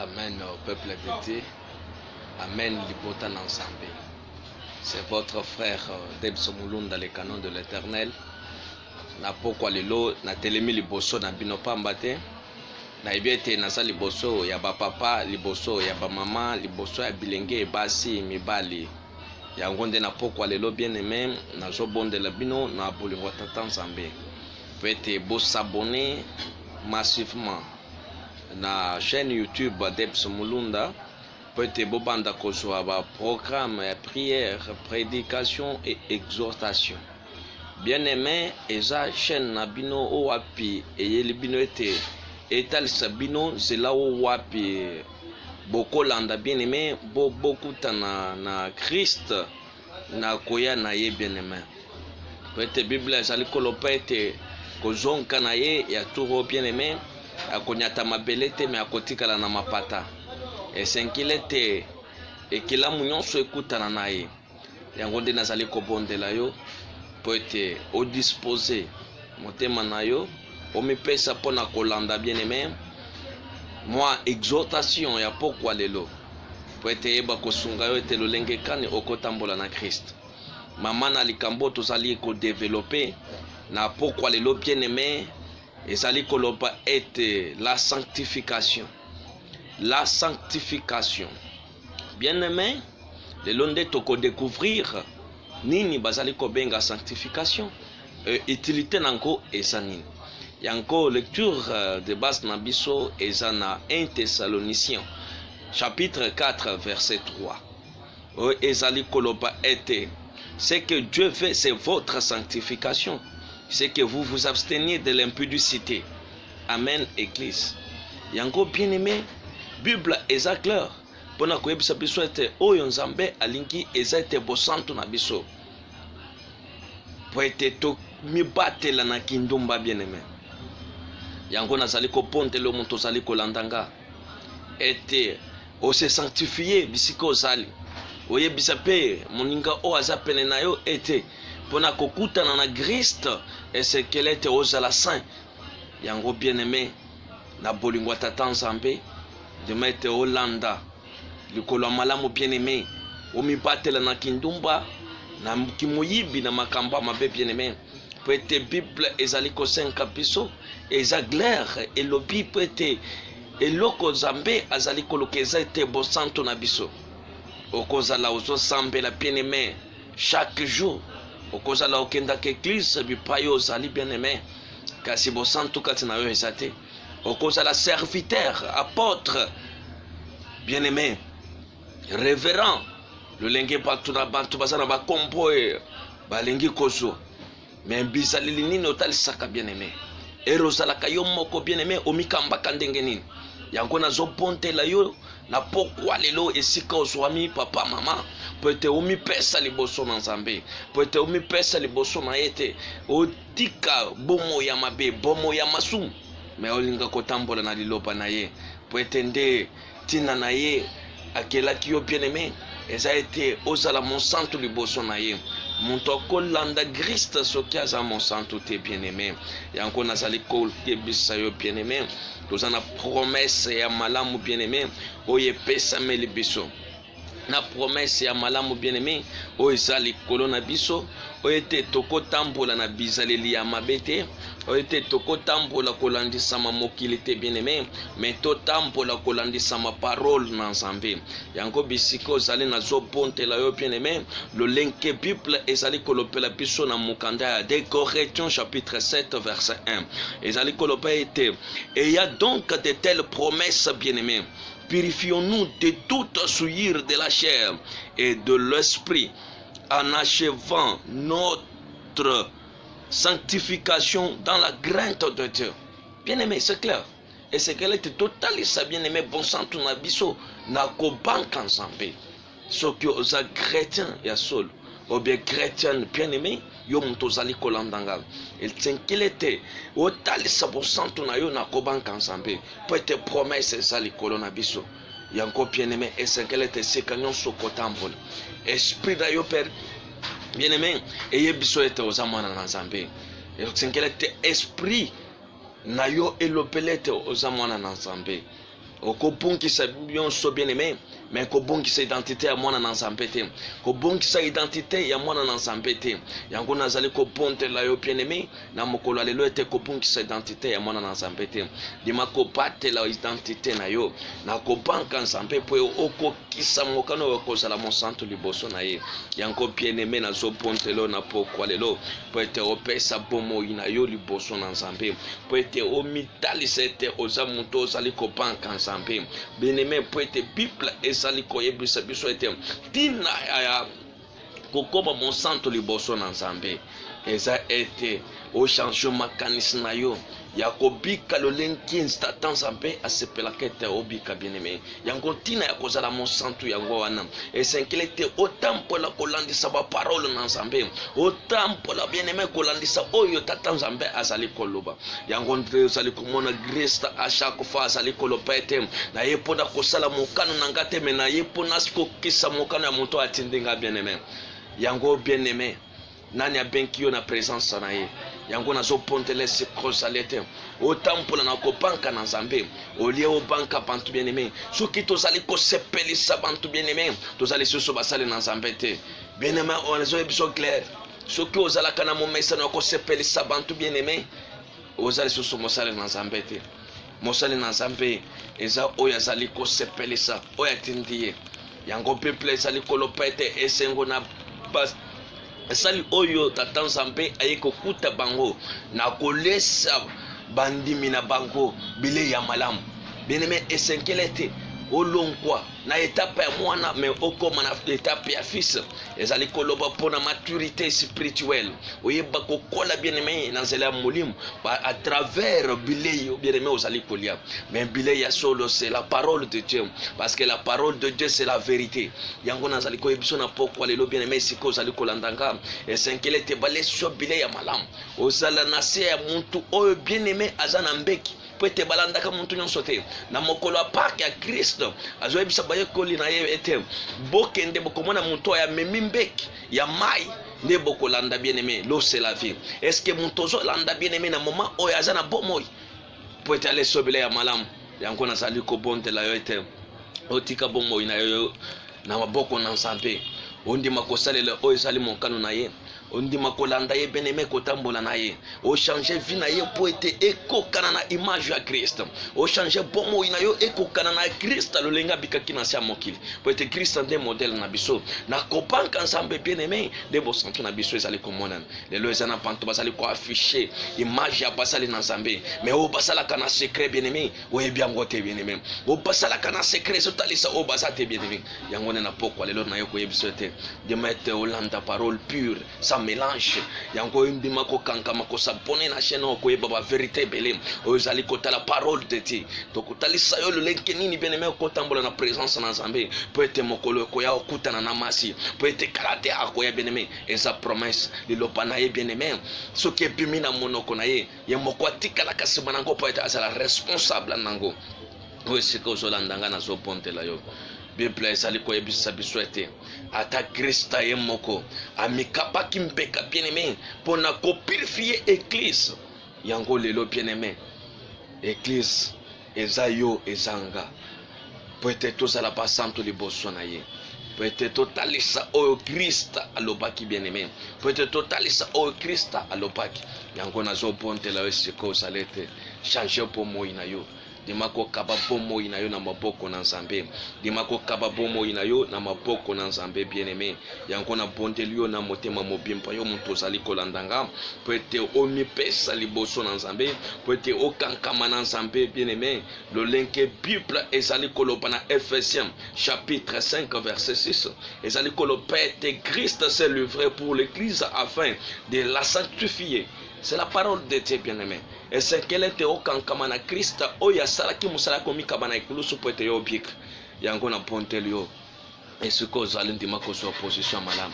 Amen au peuple de Dieu. Amen Libota Nansambe. C'est votre frère Debso Mulunda, le canon de l'Éternel. Na pokwa lelo na telemi liboso na bino pamba te. Na ibiete nasa liboso ya ba papa, liboso ya ba mama, liboso ya bilenge basi mibali. Yango nde na pokwa lelo bien aimé nazo bondela bino na bolingo tata Nzambe. Peut-être bo s'abonner massivement na chaîne YouTube Debso Mulunda. Peut-être bo banda kozwa ba programme ya prière, prédication et exhortation. Bien aimé, eza chaîne na bino o wapi eyeli bino ete etalisa bino zela o wapi bokolanda bien aimé bo bokutana na Christ na koya na ye bien aimé. Peut-être Bible ezali kolopa ete kozonka na ye ya turo bien aimé akonyata mabele te me akotikala na mapata esenkile te ekilamu nyonso ekutana na ye yango nde nazali kobondela yo po ete odispose motema na yo omipesa mpona kolanda bien aimé mwa exhortation ya pokwa lelo po ete yeba kosunga yo ete lolenge kani okotambola na Christ. Mama na likambo tozali kodevelope na pokwa lelo bien aimé ezali koloba ete la sanctification. La sanctification. Bien aimé, lelo nde toko découvrir nini bazali kobenga sanctification. Utilité nango eza nini. Yango lecture de base na biso eza na 1 Thessaloniciens chapitre 4 verset 3. Ezali koloba ete ce que Dieu veut c'est votre sanctification. C'est que vous vous absteniez de l'impudicité. Amen église. Yango bien aimé, Bible eza clair. Pona koyebisa biso ete oyo Nzambe alingi eza ete bosantu na biso. Po ete to mibatela na kindumba bien aimé. Yango nazali kopontela omuntu ozali kolandanga. Ete o se sanctifier bisika ozali. Oyebisa pe moninga o aza pene na yo ete pona kokutana na Christ esekelete ozala saint. Yango bien aimé na bolingo tata Nzambe de mettre Hollanda likolo malamu bien aimé omibatela na kindumba na kimoyibi na makamba mabe bien aimé po ete Bible ezali kosenka biso eza clair elobi po ete eloko Nzambe azali koloka eza ete bosanto na biso okozala ozosambela bien aimé chaque jour okozala okendaka église bipai ozali bien aimé kasi bosanto kati na yo eza te okozala serviteur apôtre bien aimé révérend lolenge bato na bantu baza na bakombo balingi kozwa me bizaleli nini otalisaka bien aimé ero ozalaka yo moko bien aimé omikambaka ndenge nini yango nazopontela yo na pokwa lelo esika ozwami papa mama po ete omipesa liboso na Nzambe po ete omipesa liboso na ye te otika bomo ya mabe bomo ya masumu me olinga kotambola na liloba na ye po ete nde tina na ye akelaki yo bien aimé eza ete ozala monsantu liboso na ye moto akolanda Christ soki aza monsantu te bien aimé yango nazali kokebisa yo bien aimé toza na promesse ya malamu bien aimé oyo epesameli biso na promesse ya malamu bien aimé oyo eza likolo na biso oyo ete tokotambola na bizaleli ya mabe te oyo ete tokotambola kolandisama mokili te bien aimé me totambola kolandisama parole na Nzambe yango bisika ozali nazopontela yo bien aimé lolenge Bible ezali kolopela biso na mokanda ya 2 Corinthiens chapitre 7 verset 1 ezali kolopa ete et y a donc de telles promesses bien aimé. Purifions-nous de toute souillure de la chair et de l'esprit en achevant notre sanctification dans la crainte de Dieu. Bien aimé, c'est clair. Et c'est qu'elle était totaliste, bien aimé, bon sang, tout na biso, na ko banque ensemble. Ce qui est chrétien, ya sol, ou bien chrétien, bien aimé, yo muntu ozali kolandanga. Il tient qu'il était, o talisa bon sang, tout na yo na ko banque ensemble. Pour être promesse, ça li kolona biso. Yanko bien aimé, et c'est qu'elle était sekanyon so kotambol. Esprit da yo père, bien aimé, et ye biso était aux amana na Nzambe. Et c'est qu'elle était esprit na yo elopelete aux amana na Nzambe. okobungisa byonso bien-aimé, mais kobungisa identité ya mwana na nzambe te, kobungisa identité ya mwana na nzambe te. Yango nazali kobondela yo bien-aimé na mokolo ya lelo ete kobungisa identité ya mwana na nzambe te, ndima kobatela identité na yo na kobanka nzambe mpo okokisa mokano oyo kozala mosantu liboso na ye. Yango bien-aimé nazobondela na pokwa lelo mpo ete opesa bomoi na yo liboso na nzambe, mpo ete omitalisa ete oza moto ozali kobanka nzambe bien-aimé, mpo ete Bible ezali koyebisa biso ete ntina ya kokoma mosantu liboso na nzambe eza ete ochange makanisi na yo ya kobika lolenge nzata nzambe asepelaka ete obika bien-aimé. Yango ntina ya kozala mosantu yango wana esenkeli ete otambola kolandisa baparole na nzambe, otambola bien-aimé kolandisa oyo tata nzambe azali koloba. Yango nde ozali komona Krista a chaque fois azali koloba ete na ye mpona kosala mokano na nga te, me na ye mpona kokisa mokano ya moto atindi nga bien-aimé. Yango bien-aimé, nani abenki yo na présence na ye? Yango nazopondela sikozali te otambola na kobanka na nzambe olie obanka bantu bien-aimé. Soki tozali kosepelisa bantu bien-aimé, tozali susu basali na nzambe te bien-aimé. Onazoye biso clair, soki ozalaka na momesano ya kosepelisa bantu bien-aimé, ozali susu mosali na nzambe te. Mosali na nzambe eza oyo azali kosepelisa oyo atindi ye. Yango Bible ezali koloba ete esengo na esali oyo tata nzambe aye kokuta bango na kolesa bandimi na bango bile ya malamu. Bien-aimé, esenkele te olongwa na etape ya mwana me okoma na etape ya fils. Ezali koloba pona maturité spirituelle, oyeba kokola bien-aimé na nzela ya molimo à travers bilei bien-aimé ozali kolia. Mais bilei ya solo c'est la parole de Dieu, parce que la parole de Dieu c'est la vérité. Yango nazali koyebiso na pokwa lelo bien-aimé siko ozali kolandanga esenkele te balesio bilei ya malamu ozala na se ya muntu oyo bien-aimé azana mbeki pwete balandaka muntu nyonso te na mokolo ya Pâques ya Kristo azoyebisa bayekoli na ye ete bokende bokomona muntu ya memi mbeki ya mai nde bokolanda bien-aimé. L'eau c'est la vie. Est-ce que muntu ozolanda bien-aimé na moment oyo aza na bomoi pwete alesio bilei ya malamu? Yango nazali kobondela yo ete otika bomoi na yo na maboko na nzambe, ondima kosalela oyo ezali mokano na ye, ondima kolanda ye bien-aimé, kotambola na ye, ochange vie na ye po ete ekokana na image ya Kristo, ochange bomoi na yo ekokana na Kristo lolenga bikaki na sia mokili, po ete Kristo nde modèle na biso na kobanka nzambe bien-aimé nde bosantu na biso ezali komonana. Lelo eza na bantu bazali ko afficher image ya basali na nzambe, mais o basalaka na secret bien-aimé oyebi yango te bien-aimé, o basalaka na secret sotalisa o basate bien-aimé. Yango na pokwa lelo na yo koyebiso te de mettre olanda parole pure sans mélange. Yango ndima ko kankama ko sabone na chaîne ko yeba ba vérité belé ozali ko tala parole de Dieu to ko talisa yo le nini bien-aimé ko tambola na présence na nzambe po ete mokolo ko ya okutana na masi po ete karate ako ya bien-aimé eza promesse liloba na ye bien-aimé soki ebimi na monoko na ye ye moko atikala kasima nango po ete azala responsable nango oyo sika ozolandanga nazopontela yo. Bible ezali koyebisa biso ete ata Kristo ye moko amikapaki mpeka bien-aimé mpona kopurifie église. Yango lelo bien-aimé, église eza yo ezanga po ete tozala basantu liboso na ye, po ete totalisa oyo Kristo alobaki bien-aimé, po ete totalisa oyo Kristo alobaki. Yango nazopontela yo siko ozali ete change bomoi na yo, dima kokaba bomoi na yo na maboko na nzambe, dima kokaba bomoi na yo na maboko na nzambe bien-aimé. Yango na bondeli yo na motema mobimba yo muntu ozali kolandanga po ete omipesa liboso na nzambe, po ete okankama na nzambe bien-aimé. Lolenge Bible ezali koloba na Ephésiens chapitre 5 verset 6 ezali koloba ete Christ s'est livré pour l'église afin de la sanctifier. C'est la parole de Dieu bien-aimé. Et c'est qu'elle était au kankama na Christ oya salaki musala komikaba na ekulusu po ete yo bik. Yango na ponteli yo esiko ozali ndima koso opposition malamu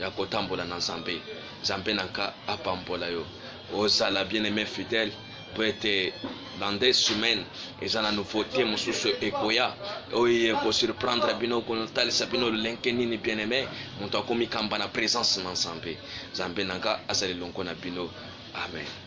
ya kotambola na nzambe, nzambe nanka apambola yo ozala bien-aimé fidèle po ete dans des semaines eza na nouveauté mosusu ekoya oyo ekosurprendre bino kotalisa bino lolenge nini bien-aimé moto akomikamba na présence na nzambe, nzambe nanka azali longo na bino. Amen.